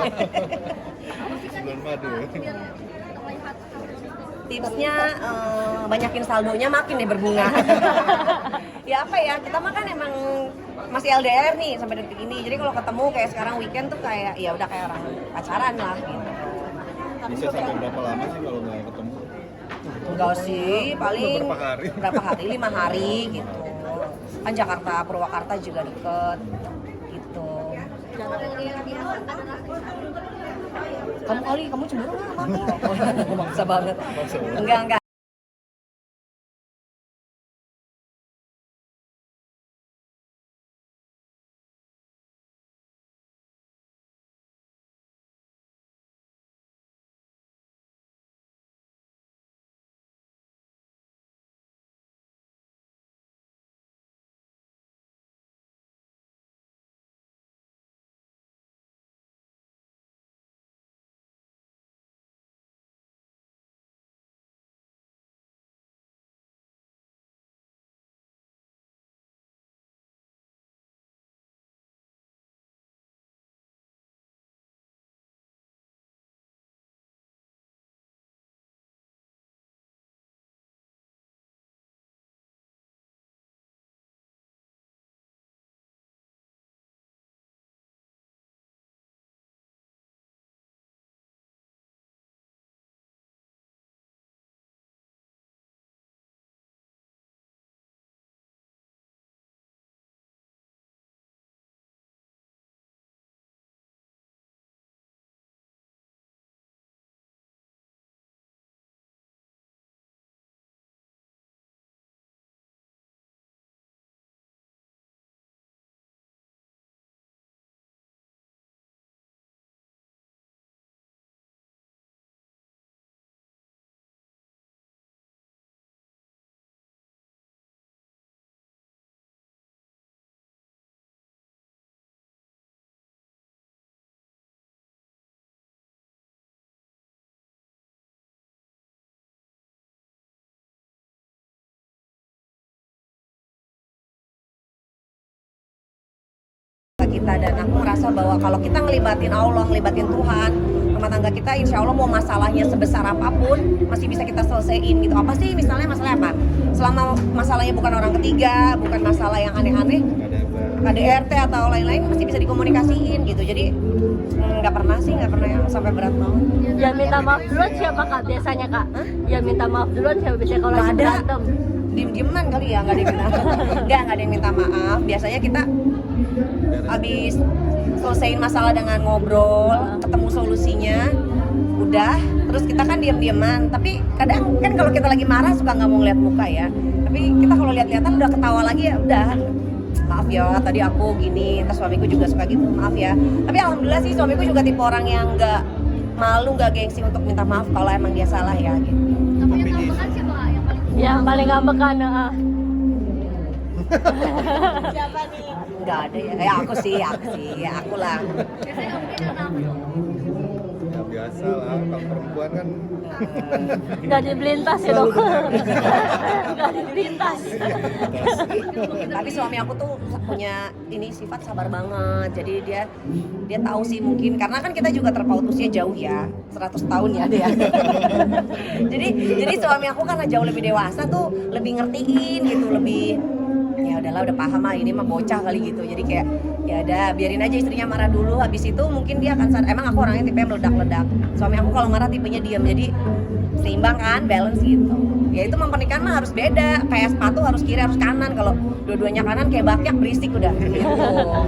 Bulan madu ya. Tipsnya banyakin saldonya makin nih berbunga. Ya apa ya, kita mah kan emang masih LDR nih sampai detik ini. Jadi kalau ketemu kayak sekarang weekend tuh kayak ya udah kayak orang pacaran lah gitu. Bisa sampai berapa lama sih kalau nggak ketemu? Enggak sih, paling Berapa hari? 5 hari gitu. Kan Jakarta, Purwakarta juga deket gitu. Kamu cemburu nggak sama aku? Oh, maksa banget. Enggak. Kita dan aku merasa bahwa kalau kita ngelibatin Allah, ngelibatin Tuhan, rumah tangga kita insya Allah mau masalahnya sebesar apapun masih bisa kita selesaiin gitu. Apa sih misalnya masalah apa? Selama masalahnya bukan orang ketiga, bukan masalah yang aneh-aneh, KDRT atau lain-lain masih bisa dikomunikasiin gitu. Jadi nggak pernah yang sampai berat banget. Yang minta maaf duluan siapa kak biasanya kak? Hah? Yang minta maaf duluan siapa biasanya kalau lagi berantem? Diem-dieman kali ya, nggak ada yang minta maaf. Biasanya kita habis selesaiin masalah dengan ngobrol, ketemu solusinya, udah. Terus kita kan diem-dieman. Tapi kadang kan kalau kita lagi marah suka nggak mau ngeliat muka ya. Tapi kita kalau lihat-lihatan udah ketawa lagi ya udah. Maaf ya, tadi aku gini. Terus suamiku juga suka gitu, maaf ya. Tapi alhamdulillah sih suamiku juga tipe orang yang nggak malu, nggak gengsi untuk minta maaf kalau emang dia salah ya gitu. Tapi yang ngambekan siapa kak? Yang paling ngambekan siapa nih? Nggak ada ya, aku sih, aku lah. Biasanya mungkin karena Ya biasa lah, kalau perempuan kan nggak dibelintas ya dok. Nggak dibelintas. Tapi suami aku tuh punya ini sifat sabar banget. Jadi dia tahu sih mungkin karena kan kita juga terpaut usia jauh ya, 100 tahun ya dia. jadi suami aku karena jauh lebih dewasa tuh lebih ngertiin gitu, lebih ya udahlah udah paham lah ini mah bocah kali gitu. Jadi kayak ya udah biarin aja istrinya marah dulu, habis itu mungkin dia akan sadar. Emang aku orangnya tipe meledak-ledak. Suami aku kalau marah tipenya diam. Jadi seimbang kan, balance gitu. Ya itu pernikahan mah harus beda. Kayak sepatu harus kiri harus kanan. Kalau dua-duanya kanan kayak bakyak berisik udah. Gitu.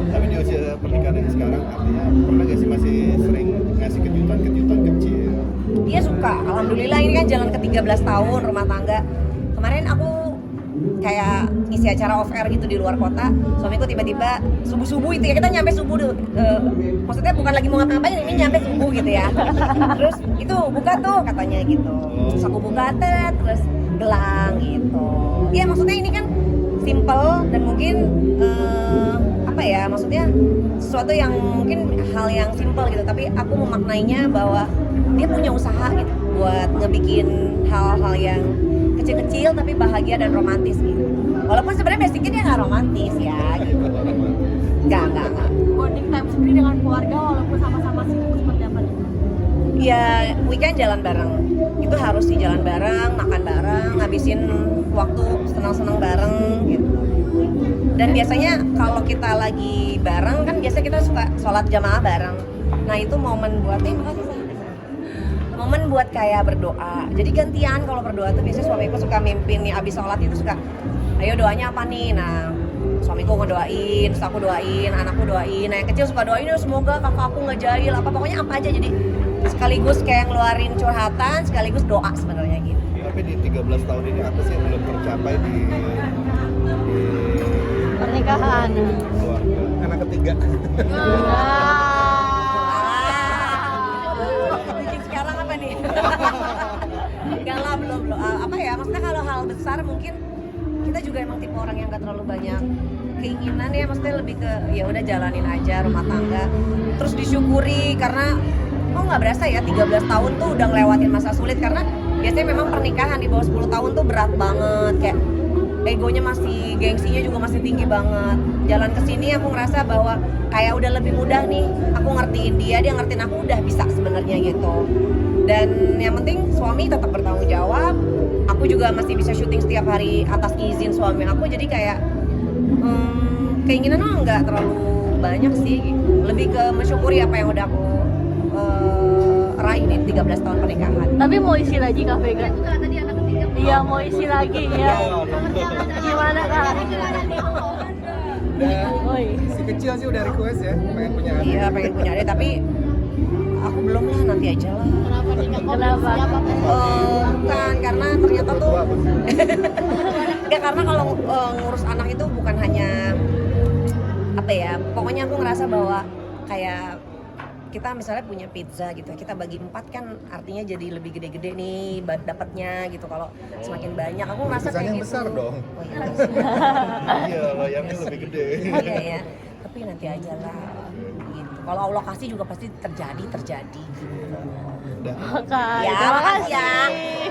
tapi di usia pernikahan yang sekarang artinya pernah gak sih masih sering ngasih kejutan kecil? Dia suka. Alhamdulillah ini kan jalan ke 13 tahun rumah tangga. Kemarin aku kayak ngisi acara off air gitu di luar kota, suamiku tiba-tiba subuh itu ya, kita nyampe subuh dulu, maksudnya bukan lagi mau ngapa-ngapain, ini nyampe subuh gitu ya. Terus itu buka tuh katanya gitu, terus aku buka terus gelang gitu. Iya maksudnya ini kan simple dan mungkin apa ya, maksudnya sesuatu yang mungkin hal yang simple gitu, tapi aku memaknainya bahwa dia punya usaha gitu buat ngebikin hal-hal yang kecil-kecil tapi bahagia dan romantis gitu. Walaupun sebenarnya basicnya dia nggak romantis ya gitu. Nggak. Bonding time sendiri dengan keluarga walaupun sama-sama sibuk seperti ya weekend jalan bareng. Itu harus sih, jalan bareng, makan bareng, ngabisin waktu senang-senang bareng gitu. Dan biasanya kalau kita lagi bareng kan biasanya kita suka sholat jamaah bareng. Nah itu momen buat makasih Sa. Momen buat kayak berdoa. Jadi gantian kalau berdoa tuh biasanya suamiku suka mimpin nih, abis sholat itu suka, ayo doanya apa nih? Nah suamiku ngedoain, terus aku doain, anakku doain. Nah yang kecil suka doain, semoga kakak aku nggak jahil, apa pokoknya apa aja. Jadi sekaligus kayak ngeluarin curhatan, sekaligus doa sebenarnya gitu. Tapi di 13 tahun ini apa sih yang belum tercapai di Pernikahan. keluarga? Anak ketiga. Bikin sekarang apa nih? Enggak lah, belum. Apa ya, maksudnya kalau hal besar mungkin kita juga emang tipe orang yang gak terlalu banyak keinginan ya, maksudnya lebih ke ya udah jalanin aja rumah tangga, terus disyukuri karena nggak berasa ya 13 tahun tuh udah ngelewatin masa sulit. Karena biasanya memang pernikahan di bawah 10 tahun tuh berat banget, kayak egonya masih, gengsinya juga masih tinggi banget. Jalan kesini aku ngerasa bahwa kayak udah lebih mudah nih, aku ngertiin dia ngertiin aku, udah bisa sebenarnya gitu. Dan yang penting suami tetap bertanggung jawab, aku juga masih bisa syuting setiap hari atas izin suami aku. Jadi kayak keinginan mah nggak terlalu banyak sih gitu. Lebih ke mensyukuri apa yang udah aku raih nih 13 tahun pernikahan. Tapi mau isi lagi Kak Vega? Iya mau isi lagi ya. Gimana Kak? Oi. Si kecil sih udah request ya, pengen punya adik. Iya pengen punya adik, tapi aku belum lah, nanti aja lah. Kenapa? Bukan, karena ternyata tuh enggak, karena kalau ngurus anak itu bukan hanya apa ya, pokoknya aku ngerasa bahwa kayak kita misalnya punya pizza gitu, kita bagi 4 kan artinya jadi lebih gede-gede nih dapatnya gitu. Kalau semakin banyak, aku ngerasa Pizzanya kayak yang gitu. besar dong. Oh, iya. Iya, loyangnya lebih gede. Iya ya, tapi nanti aja lah gitu. Kalau Allah kasih juga pasti terjadi gitu. Udah. Oke, Ya, terima makasih ya. kasih.